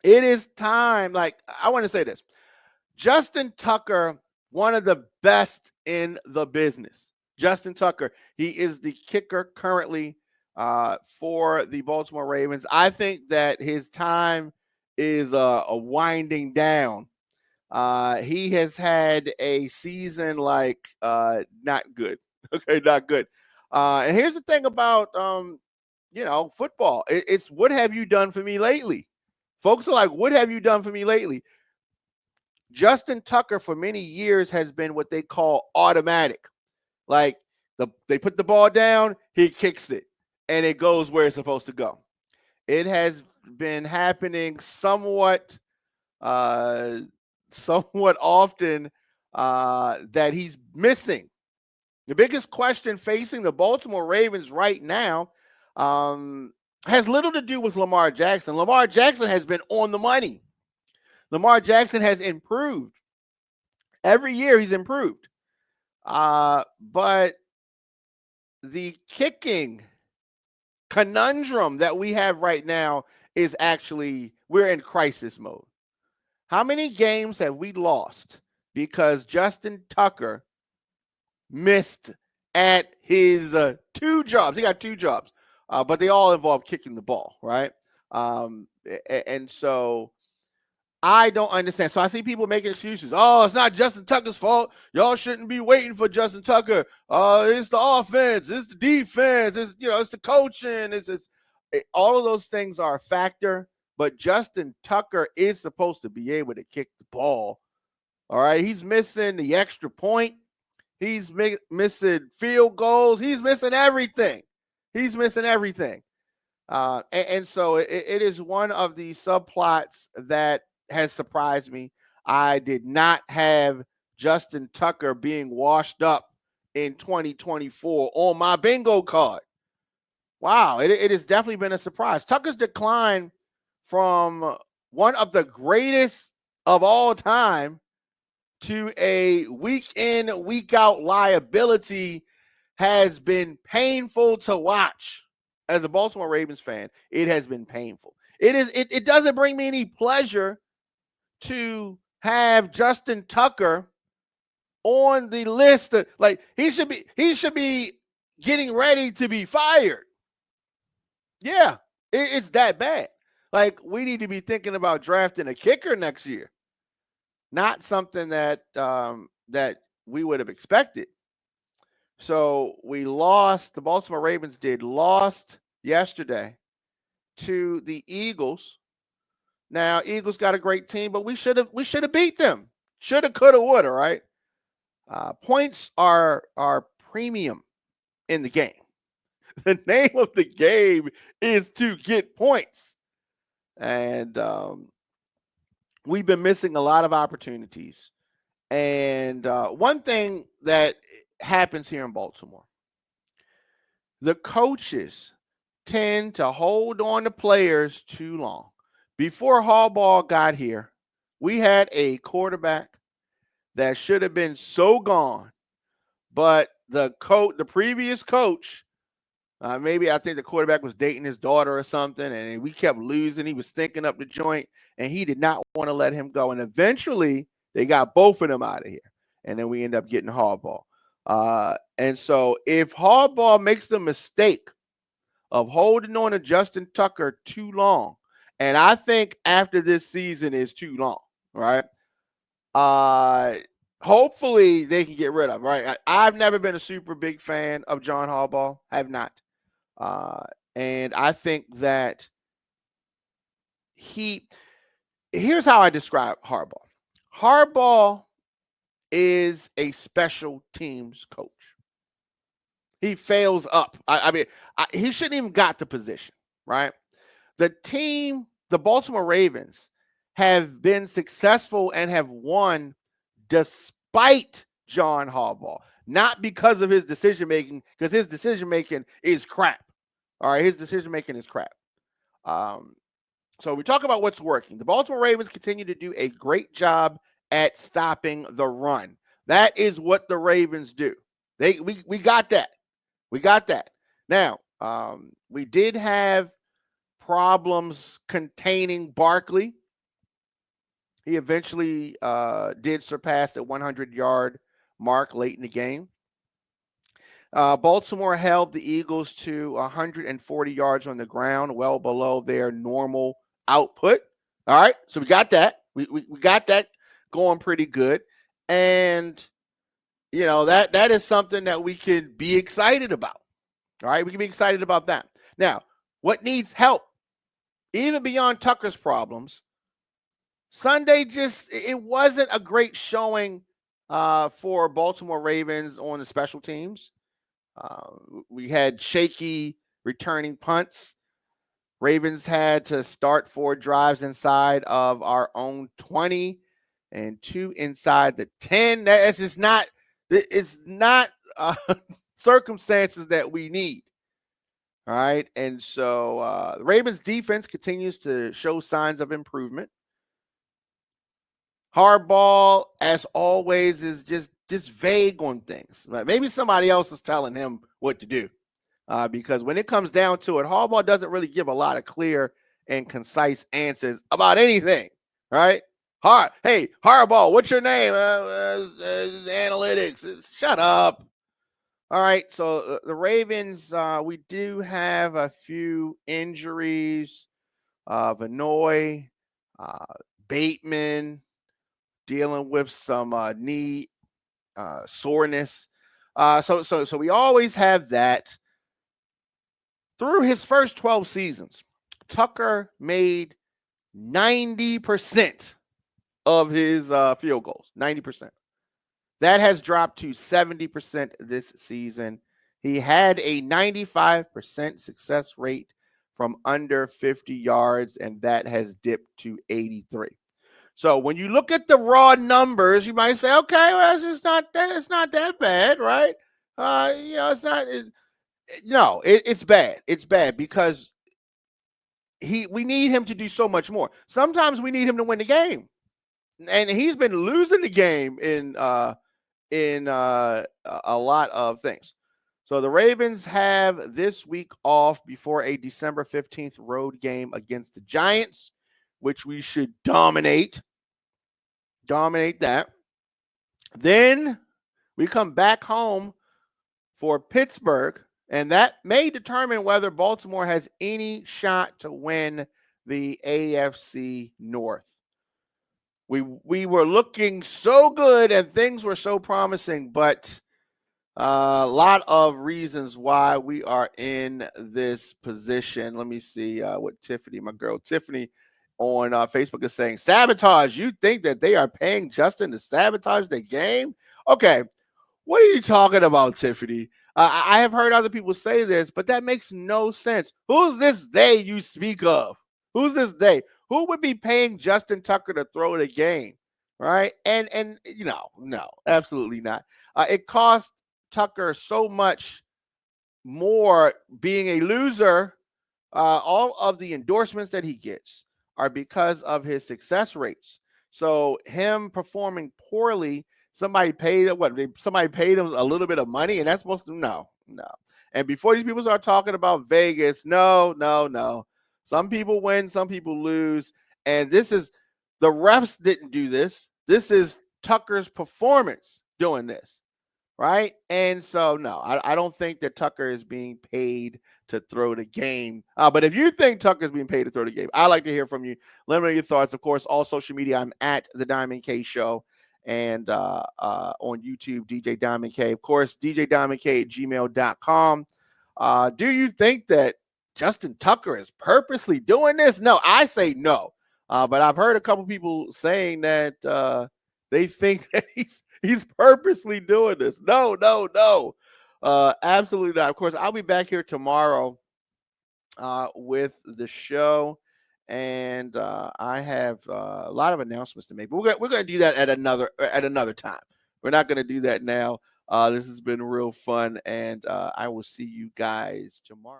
It is time. Like, I want to say this. Justin Tucker, one of the best in the business. Justin Tucker, he is the kicker currently for the Baltimore Ravens. I think that his time is a winding down. He has had a season like not good. Okay, not good. And here's the thing about football. It's what have you done for me lately? Folks are like, what have you done for me lately? Justin Tucker for many years has been what they call automatic. Like they put the ball down, he kicks it, and it goes where it's supposed to go. It has been happening uh, somewhat often that he's missing. The biggest question facing the Baltimore Ravens right now has little to do with Lamar Jackson. Lamar Jackson has been on the money. Lamar Jackson has improved. Every year he's improved. But the kicking conundrum that we have right now is actually we're in crisis mode. How many games have we lost because Justin Tucker missed at his two jobs? He got two jobs, but they all involve kicking the ball, right? And so I don't understand. So I see people making excuses. Oh, it's not Justin Tucker's fault. Y'all shouldn't be waiting for Justin Tucker. It's the offense. It's the defense. It's the coaching. All of those things are a factor. But Justin Tucker is supposed to be able to kick the ball. All right. He's missing the extra point. He's missing field goals. He's missing everything. And so it is one of the subplots that has surprised me. I did not have Justin Tucker being washed up in 2024 on my bingo card. Wow, it has definitely been a surprise. Tucker's decline from one of the greatest of all time to a week in, week out liability has been painful to watch. As a Baltimore Ravens fan, it has been painful. It doesn't bring me any pleasure to have Justin Tucker on the list. Like he should be getting ready to be fired. Yeah, it's that bad. Like we need to be thinking about drafting a kicker next year. Not something that we would have expected. So we lost. The Baltimore Ravens lost yesterday to the Eagles. Now, Eagles got a great team, but we should have beat them. Shoulda, coulda, woulda, right? Points are premium in the game. The name of the game is to get points. And we've been missing a lot of opportunities. And one thing that happens here in Baltimore, the coaches tend to hold on to players too long. Before Harbaugh got here, we had a quarterback that should have been so gone, but the previous coach, maybe I think the quarterback was dating his daughter or something, and we kept losing. He was thinking up the joint, and he did not want to let him go. And eventually, they got both of them out of here, and then we end up getting Harbaugh. And so if Harbaugh makes the mistake of holding on to Justin Tucker too long, and I think after this season is too long, right? Hopefully they can get rid of him, right? I've never been a super big fan of John Harbaugh. I have not. And I think that here's how I describe Harbaugh. Harbaugh is a special teams coach. He fails up. I mean, he shouldn't even got the position, right? The team, the Baltimore Ravens, have been successful and have won despite John Harbaugh, not because of his decision making, because his decision making is crap. All right, his decision making is crap. So we talk about what's working. The Baltimore Ravens continue to do a great job at stopping the run. That is what the Ravens do. We got that. We got that. Now, we did have problems containing Barkley. He eventually did surpass the 100-yard mark late in the game. Baltimore held the Eagles to 140 yards on the ground, well below their normal output. All right, so we got that. We got that going pretty good, and that is something that we can be excited about. All right, we can be excited about that. Now, what needs help, even beyond Tucker's problems? Sunday it wasn't a great showing for Baltimore Ravens on the special teams. We had shaky returning punts. Ravens had to start 4 drives inside of our own 20 and 2 inside the 10. That's just not. It's not circumstances that we need. All right, and so the Ravens defense continues to show signs of improvement. Harbaugh, as always, is just vague on things. Maybe somebody else is telling him what to do, because when it comes down to it, Harbaugh doesn't really give a lot of clear and concise answers about anything. Right? Hey, Harbaugh, what's your name? Analytics. Shut up. All right, so the Ravens, we do have a few injuries. Vanoy, Bateman, dealing with some knee soreness. So we always have that. Through his first 12 seasons, Tucker made 90% of his field goals. 90%. That has dropped to 70% this season. He had a 95% success rate from under 50 yards, and that has dipped to 83. So when you look at the raw numbers, you might say, okay, well, it's not that bad, right? It's not. No, it's bad. It's bad because we need him to do so much more. Sometimes we need him to win the game, and he's been losing the game in a lot of things. So the Ravens have this week off before a December 15th road game against the Giants, which we should dominate that. Then we come back home for Pittsburgh, and that may determine whether Baltimore has any shot to win the AFC North. We were looking so good and things were so promising, but a lot of reasons why we are in this position. Let me see what Tiffany, my girl Tiffany on Facebook is saying. Sabotage. You think that they are paying Justin to sabotage the game? Okay. What are you talking about, Tiffany? I have heard other people say this, but that makes no sense. Who's this they you speak of? Who's this they? Who would be paying Justin Tucker to throw the game? Right? And no, absolutely not. It cost Tucker so much more being a loser. All of the endorsements that he gets are because of his success rates. So him performing poorly, somebody paid him a little bit of money, and that's supposed to no. And before these people start talking about Vegas, no. Some people win, some people lose, and the refs didn't do this. This is Tucker's performance doing this. Right. And so, no, I don't think that Tucker is being paid to throw the game. But if you think Tucker's being paid to throw the game, I'd like to hear from you. Let me know your thoughts. Of course, all social media, I'm at the Diamond K Show, and on YouTube, DJ Diamond K. Of course, djdiamondk at gmail.com. Do you think that Justin Tucker is purposely doing this? No, I say no. But I've heard a couple people saying that they think that he's purposely doing this. No. Absolutely not. Of course, I'll be back here tomorrow with the show, and I have a lot of announcements to make. But we're going to do that at another time. We're not going to do that now. This has been real fun, and I will see you guys tomorrow.